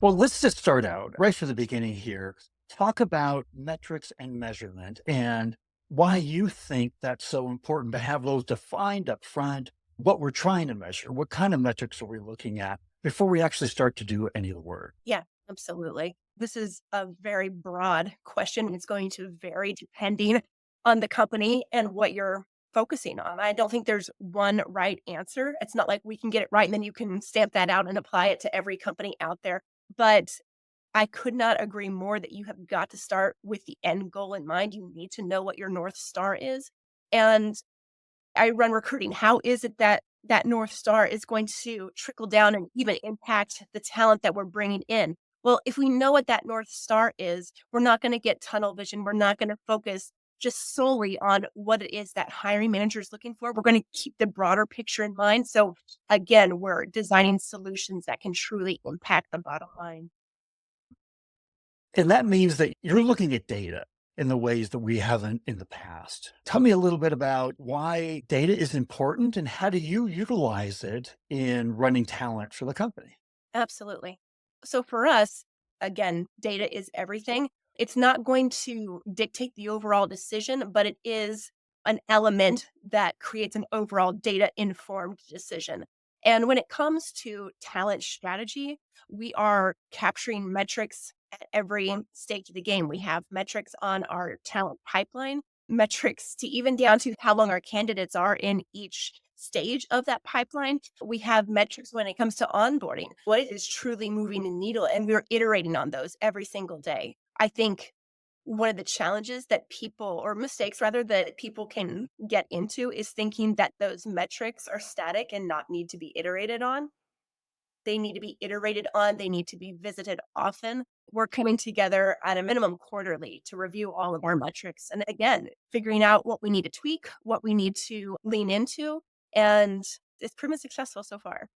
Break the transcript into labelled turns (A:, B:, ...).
A: Well, let's just start out right from the beginning here. Talk about metrics and measurement and why you think that's so important to have those defined up front, what we're trying to measure, what kind of metrics are we looking at before we actually start to do any of the work.
B: Yeah, absolutely. This is a very broad question. It's going to vary depending on the company and what you're focusing on. I don't think there's one right answer. It's not like we can get it right and then you can stamp that out and apply it to every company out there. But I could not agree more that you have got to start with the end goal in mind. You need to know what your North Star is. And I run recruiting. How is it that that North Star is going to trickle down and even impact the talent that we're bringing in? Well, if we know what that North Star is, we're not going to get tunnel vision. We're not going to focus just solely on what it is that hiring manager is looking for. We're going to keep the broader picture in mind. So, again, we're designing solutions that can truly impact the bottom line.
A: And that means that you're looking at data in the ways that we haven't in the past. Tell me a little bit about why data is important and how do you utilize it in running talent for the company?
B: Absolutely. So for us, again, data is everything. It's not going to dictate the overall decision, but it is an element that creates an overall data informed decision. And when it comes to talent strategy, we are capturing metrics at every stage of the game. We have metrics on our talent pipeline, metrics to even down to how long our candidates are in each stage of that pipeline. We have metrics when it comes to onboarding, what is truly moving the needle, and we're iterating on those every single day. I think one of the challenges that people, or mistakes rather, that people can get into is thinking that those metrics are static and not need to be iterated on. They need to be iterated on, they need to be visited often. We're coming together at a minimum quarterly to review all of our metrics. And again, figuring out what we need to tweak, what we need to lean into. And it's proven successful so far.